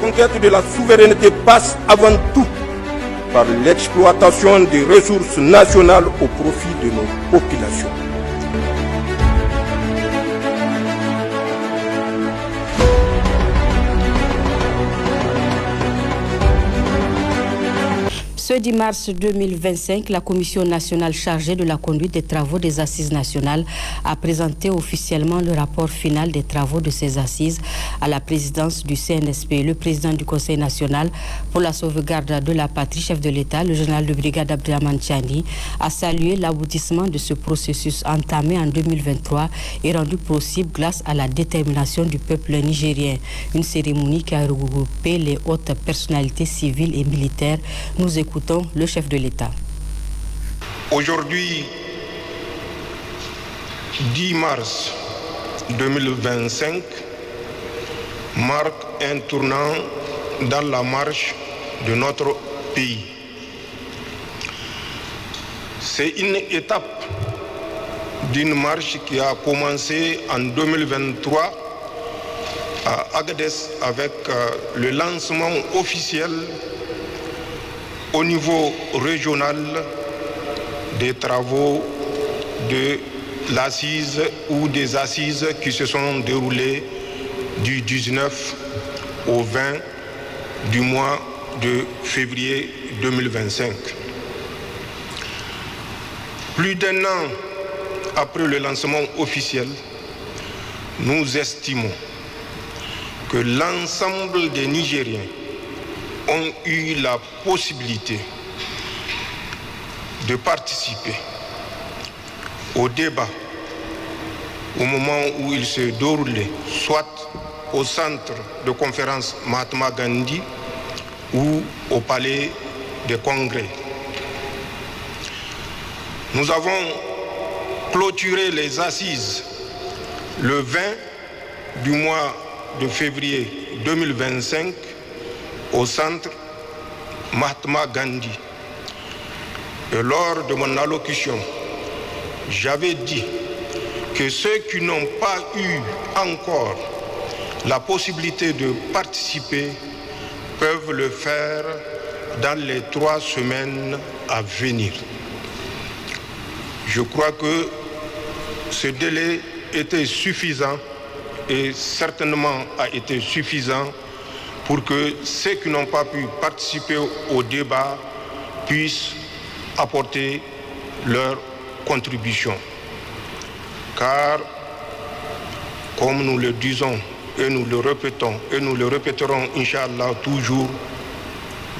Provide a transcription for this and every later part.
conquête de la souveraineté passe avant tout par l'exploitation des ressources nationales au profit de nos populations. Ce 10 mars 2025, la Commission nationale chargée de la conduite des travaux des assises nationales a présenté officiellement le rapport final des travaux de ces assises à la présidence du CNSP. Le président du Conseil national pour la sauvegarde de la patrie, chef de l'État, le général de brigade Abdrahmane Tchani, a salué l'aboutissement de ce processus entamé en 2023 et rendu possible grâce à la détermination du peuple nigérien. Une cérémonie qui a regroupé les hautes personnalités civiles et militaires. Nous écoutons le chef de l'État. Aujourd'hui, 10 mars 2025, marque un tournant dans la marche de notre pays. C'est une étape d'une marche qui a commencé en 2023 à Agadez avec le lancement officiel au niveau régional des travaux de l'assise ou des assises qui se sont déroulées du 19 au 20 du mois de février 2025. Plus d'un an après le lancement officiel, nous estimons que l'ensemble des Nigériens ont eu la possibilité de participer au débat au moment où il se déroulait, soit au centre de conférence Mahatma Gandhi ou au palais des congrès. Nous avons clôturé les assises le 20 du mois de février 2025 au centre Mahatma Gandhi. Et lors de mon allocution, j'avais dit que ceux qui n'ont pas eu encore la possibilité de participer peuvent le faire dans les 3 semaines à venir. Je crois que ce délai était suffisant et certainement a été suffisant pour que ceux qui n'ont pas pu participer au débat puissent apporter leur contribution. Car, comme nous le disons et nous le répétons, et nous le répéterons, Inch'Allah, toujours,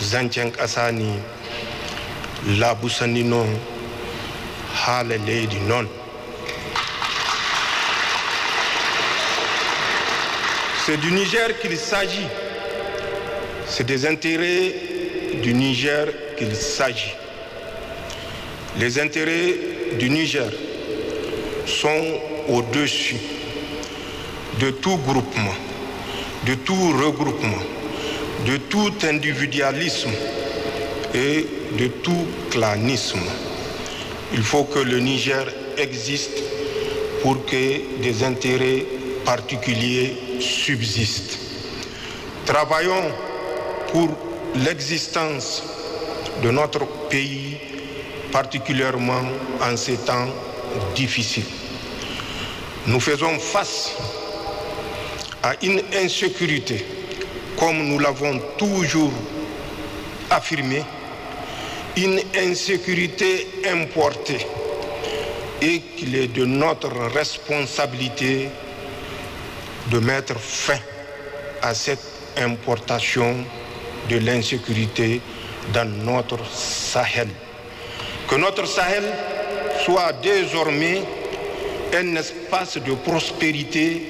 Zanchenk Asani, la Boussanino, Halele non. C'est du Niger qu'il s'agit. C'est des intérêts du Niger qu'il s'agit. Les intérêts du Niger sont au-dessus de tout groupement, de tout regroupement, de tout individualisme et de tout clanisme. Il faut que le Niger existe pour que des intérêts particuliers subsistent. Travaillons pour l'existence de notre pays, particulièrement en ces temps difficiles. Nous faisons face à une insécurité, comme nous l'avons toujours affirmé, une insécurité importée, et qu'il est de notre responsabilité de mettre fin à cette importation de l'insécurité dans notre Sahel. Que notre Sahel soit désormais un espace de prospérité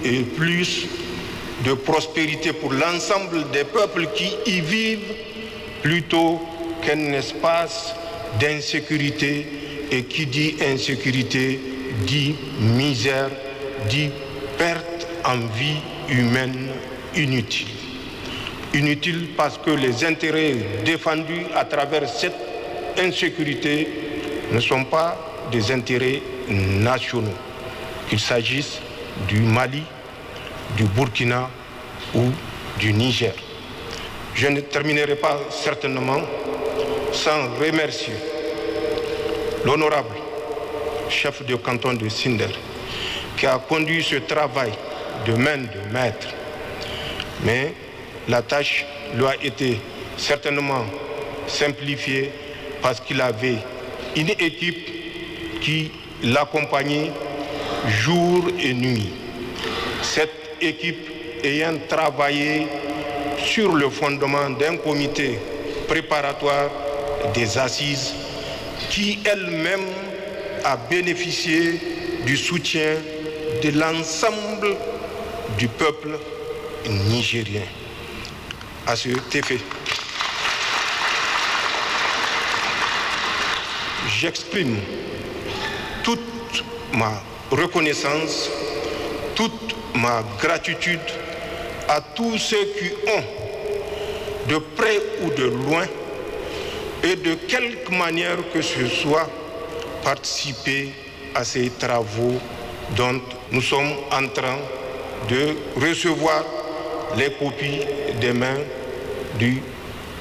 et plus de prospérité pour l'ensemble des peuples qui y vivent, plutôt qu'un espace d'insécurité. Et qui dit insécurité dit misère, dit perte en vie humaine inutile. Inutile parce que les intérêts défendus à travers cette insécurité ne sont pas des intérêts nationaux, qu'il s'agisse du Mali, du Burkina ou du Niger. Je ne terminerai pas certainement sans remercier l'honorable chef de canton de Sinder qui a conduit ce travail de main de maître. Mais la tâche lui a été certainement simplifiée parce qu'il avait une équipe qui l'accompagnait jour et nuit. Cette équipe ayant travaillé sur le fondement d'un comité préparatoire des assises qui elle-même a bénéficié du soutien de l'ensemble du peuple nigérien. À cet effet, j'exprime toute ma reconnaissance, toute ma gratitude à tous ceux qui ont, de près ou de loin, et de quelque manière que ce soit, participé à ces travaux dont nous sommes en train de recevoir les copies des mains du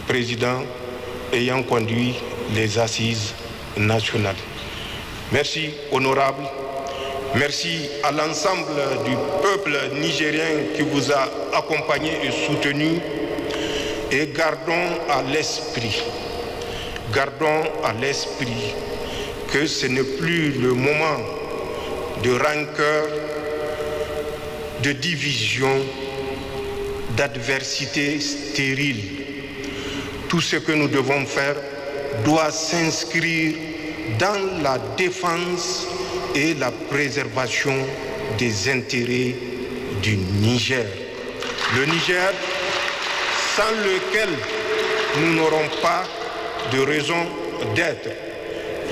président ayant conduit les assises nationales. Merci, honorable. Merci à l'ensemble du peuple nigérien qui vous a accompagné et soutenu. Et gardons à l'esprit que ce n'est plus le moment de rancœur, de division, d'adversité stérile. Tout ce que nous devons faire doit s'inscrire dans la défense et la préservation des intérêts du Niger. Le Niger, sans lequel nous n'aurons pas de raison d'être.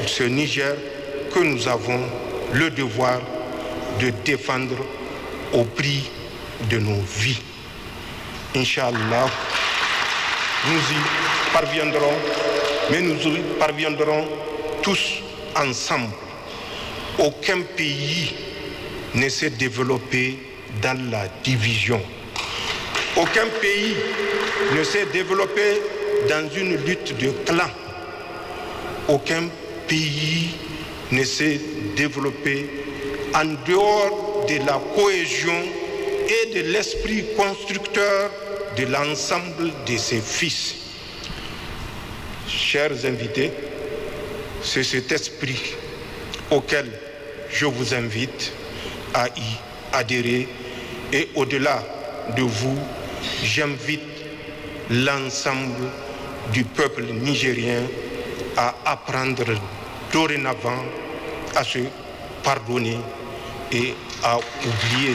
Ce Niger que nous avons le devoir de défendre au prix de nos vies. Inch'Allah, nous y parviendrons, mais nous y parviendrons tous ensemble. Aucun pays ne s'est développé dans la division. Aucun pays ne s'est développé dans une lutte de clans. Aucun pays ne s'est développé en dehors de la cohésion et de l'esprit constructeur de l'ensemble de ses fils. Chers invités, c'est cet esprit auquel je vous invite à y adhérer et au-delà de vous, j'invite l'ensemble du peuple nigérien à apprendre dorénavant à se pardonner et à oublier.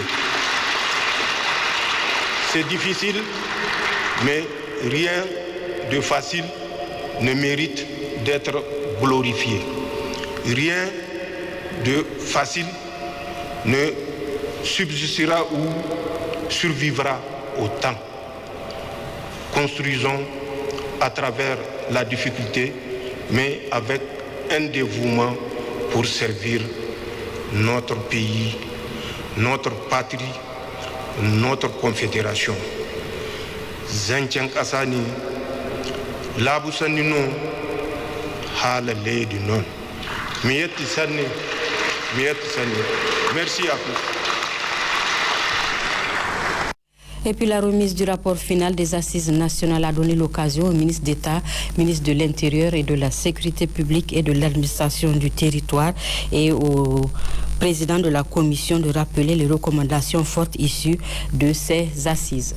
C'est difficile, mais rien de facile ne mérite d'être glorifié. Rien de facile ne subsistera ou survivra au temps. Construisons à travers la difficulté, mais avec un dévouement pour servir notre pays, notre patrie, notre confédération. Zancen ƙasa ne, labu sanni non, halalle di non. Miyatti sanni. Merci à tous. Et puis la remise du rapport final des assises nationales a donné l'occasion au ministre d'État, ministre de l'Intérieur et de la Sécurité publique et de l'administration du territoire et au président de la commission de rappeler les recommandations fortes issues de ces assises.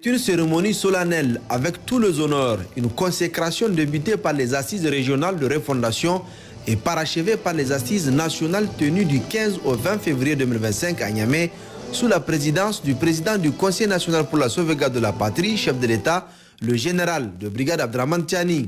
C'est une cérémonie solennelle avec tous les honneurs, une consécration débutée par les assises régionales de refondation et parachevée par les assises nationales tenues du 15 au 20 février 2025 à Niamey, sous la présidence du président du Conseil national pour la sauvegarde de la patrie, chef de l'État, le général de brigade Abdraman Tiani.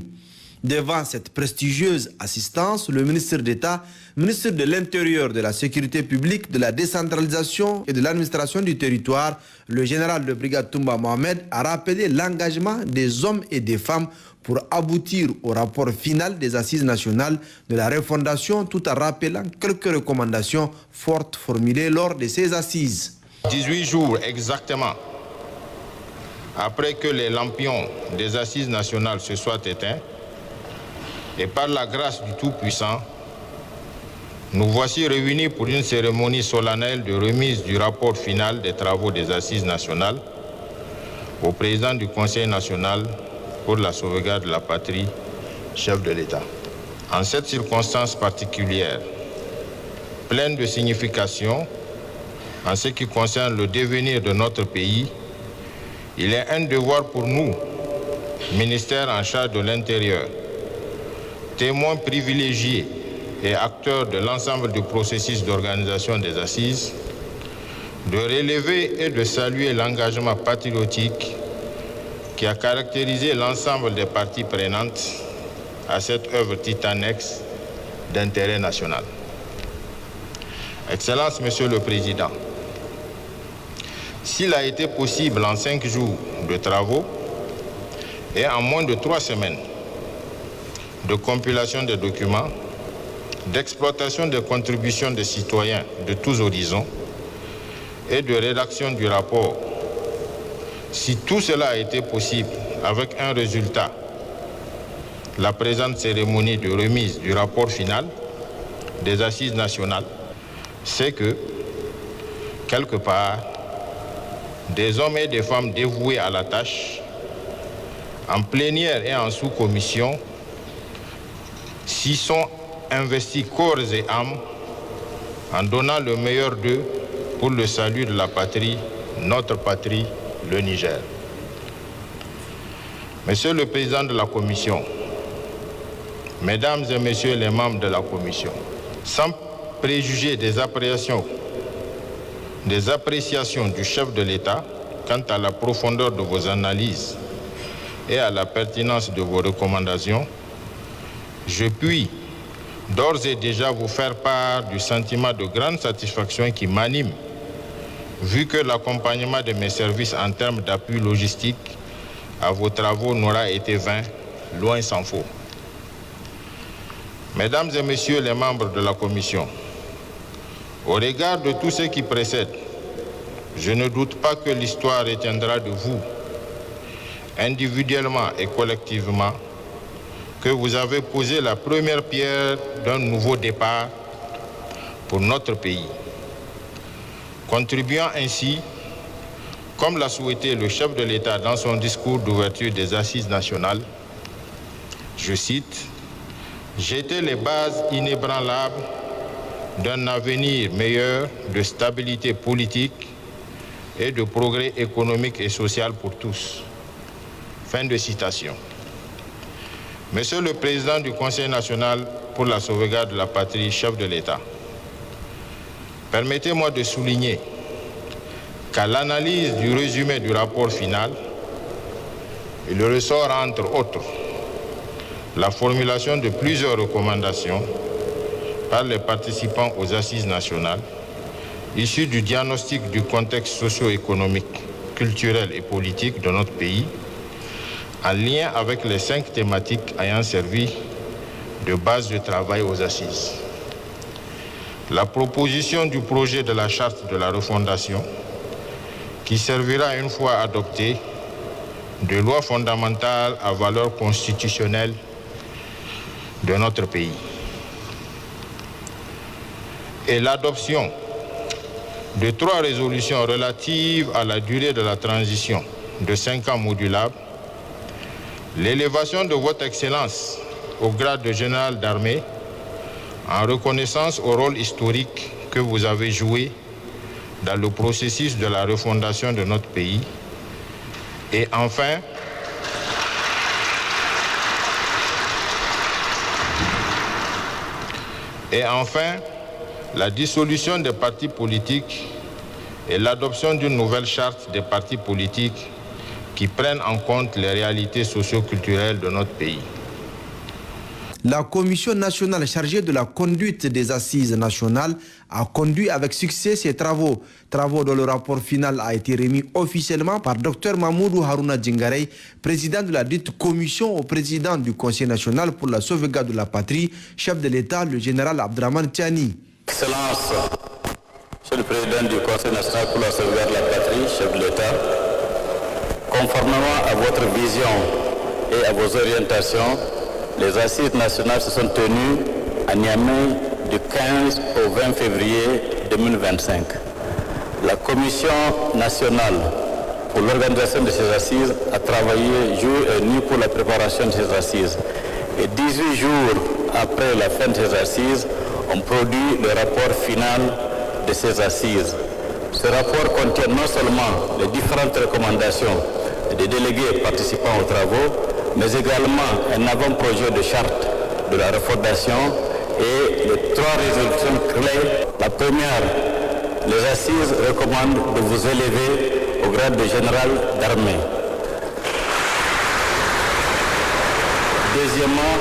Devant cette prestigieuse assistance, le ministre d'État, ministre de l'Intérieur, de la Sécurité publique, de la décentralisation et de l'administration du territoire, le général de brigade Toumba Mohamed a rappelé l'engagement des hommes et des femmes pour aboutir au rapport final des assises nationales de la refondation, tout en rappelant quelques recommandations fortes formulées lors de ces assises. 18 jours exactement après que les lampions des Assises nationales se soient éteints, et par la grâce du Tout-Puissant, nous voici réunis pour une cérémonie solennelle de remise du rapport final des travaux des Assises nationales au président du Conseil national pour la sauvegarde de la patrie, chef de l'État. En cette circonstance particulière, pleine de signification en ce qui concerne le devenir de notre pays, il est un devoir pour nous, ministère en charge de l'Intérieur, témoins privilégiés et acteurs de l'ensemble du processus d'organisation des assises, de relever et de saluer l'engagement patriotique qui a caractérisé l'ensemble des parties prenantes à cette œuvre titanesque d'intérêt national. Excellences, Monsieur le Président, s'il a été possible en 5 jours de travaux et en moins de 3 semaines de compilation des documents, d'exploitation des contributions des citoyens de tous horizons et de rédaction du rapport, si tout cela a été possible avec un résultat, la présente cérémonie de remise du rapport final des Assises nationales, c'est que, quelque part, des hommes et des femmes dévoués à la tâche, en plénière et en sous-commission, s'y sont investis corps et âme en donnant le meilleur d'eux pour le salut de la patrie, notre patrie, le Niger. Monsieur le Président de la Commission, Mesdames et Messieurs les membres de la Commission, sans préjuger des appréciations du chef de l'État quant à la profondeur de vos analyses et à la pertinence de vos recommandations, je puis d'ores et déjà vous faire part du sentiment de grande satisfaction qui m'anime, vu que l'accompagnement de mes services en termes d'appui logistique à vos travaux n'aura été vain, loin s'en faut. Mesdames et Messieurs les membres de la Commission, au regard de tout ce qui précède, je ne doute pas que l'histoire retiendra de vous, individuellement et collectivement, que vous avez posé la première pierre d'un nouveau départ pour notre pays, contribuant ainsi, comme l'a souhaité le chef de l'État dans son discours d'ouverture des Assises nationales, je cite, « jeter les bases inébranlables d'un avenir meilleur de stabilité politique et de progrès économique et social pour tous. » Fin de citation. Monsieur le Président du Conseil national pour la sauvegarde de la patrie, chef de l'État, permettez-moi de souligner qu'à l'analyse du résumé du rapport final, il ressort entre autres la formulation de plusieurs recommandations par les participants aux Assises nationales, issues du diagnostic du contexte socio-économique, culturel et politique de notre pays, en lien avec les 5 thématiques ayant servi de base de travail aux Assises. La proposition du projet de la charte de la refondation, qui servira une fois adoptée de loi fondamentale à valeur constitutionnelle de notre pays. Et l'adoption de 3 résolutions relatives à la durée de la transition de 5 ans modulables, l'élévation de votre Excellence au grade de général d'armée en reconnaissance au rôle historique que vous avez joué dans le processus de la refondation de notre pays. Et enfin, la dissolution des partis politiques et l'adoption d'une nouvelle charte des partis politiques qui prennent en compte les réalités socio-culturelles de notre pays. La Commission nationale chargée de la conduite des Assises nationales a conduit avec succès ses travaux. Travaux dont le rapport final a été remis officiellement par Dr Mahmoudou Harouna Djingarey, président de la dite commission au président du Conseil national pour la sauvegarde de la patrie, chef de l'État, le général Abdraman Tiani. Excellence, Monsieur le Président du Conseil national pour la sauvegarde de la patrie, chef de l'État, Conformément à votre vision et à vos orientations, les assises nationales se sont tenues à Niamey du 15 au 20 février 2025. La Commission nationale pour l'organisation de ces assises a travaillé jour et nuit pour la préparation de ces assises. Et 18 jours après la fin de ces assises, on produit le rapport final de ces assises. Ce rapport contient non seulement les différentes recommandations des délégués participant aux travaux, mais également un avant-projet de charte de la refondation et les 3 résolutions clés. La première, les assises recommandent de vous élever au grade de général d'armée. Deuxièmement,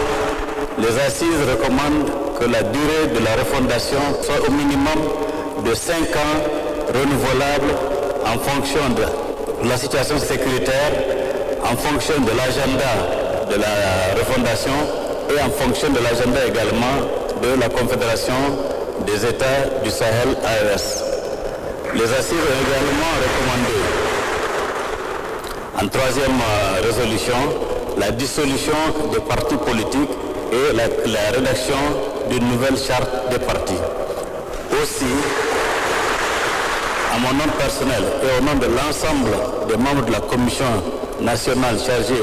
les assises recommandent que la durée de la refondation soit au minimum de 5 ans renouvelable en fonction de la situation sécuritaire, en fonction de l'agenda de la refondation et en fonction de l'agenda également de la Confédération des États du Sahel AES. Les assises ont également recommandé, en troisième résolution, la dissolution des partis politiques et la rédaction d'une nouvelle charte des partis. Aussi, à mon nom personnel et au nom de l'ensemble des membres de la Commission nationale chargée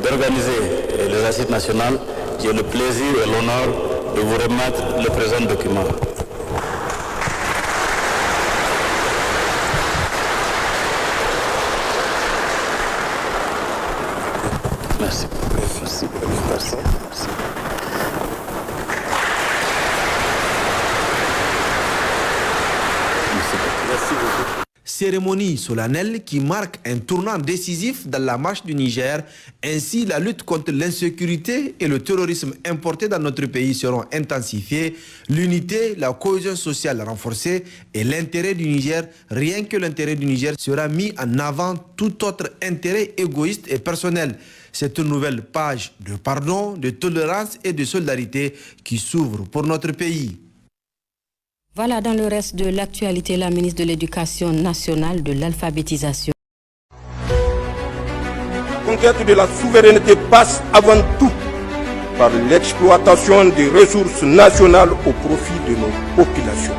d'organiser les assises nationales, j'ai le plaisir et l'honneur de vous remettre le présent document. Merci. Merci. Merci. Merci. Cérémonie solennelle qui marque un tournant décisif dans la marche du Niger. Ainsi, la lutte contre l'insécurité et le terrorisme importé dans notre pays seront intensifiées, l'unité, la cohésion sociale renforcée et l'intérêt du Niger, rien que l'intérêt du Niger, sera mis en avant tout autre intérêt égoïste et personnel. C'est une nouvelle page de pardon, de tolérance et de solidarité qui s'ouvre pour notre pays. Voilà, dans le reste de l'actualité, la ministre de l'Éducation nationale, de l'alphabétisation. La conquête de la souveraineté passe avant tout par l'exploitation des ressources nationales au profit de nos populations.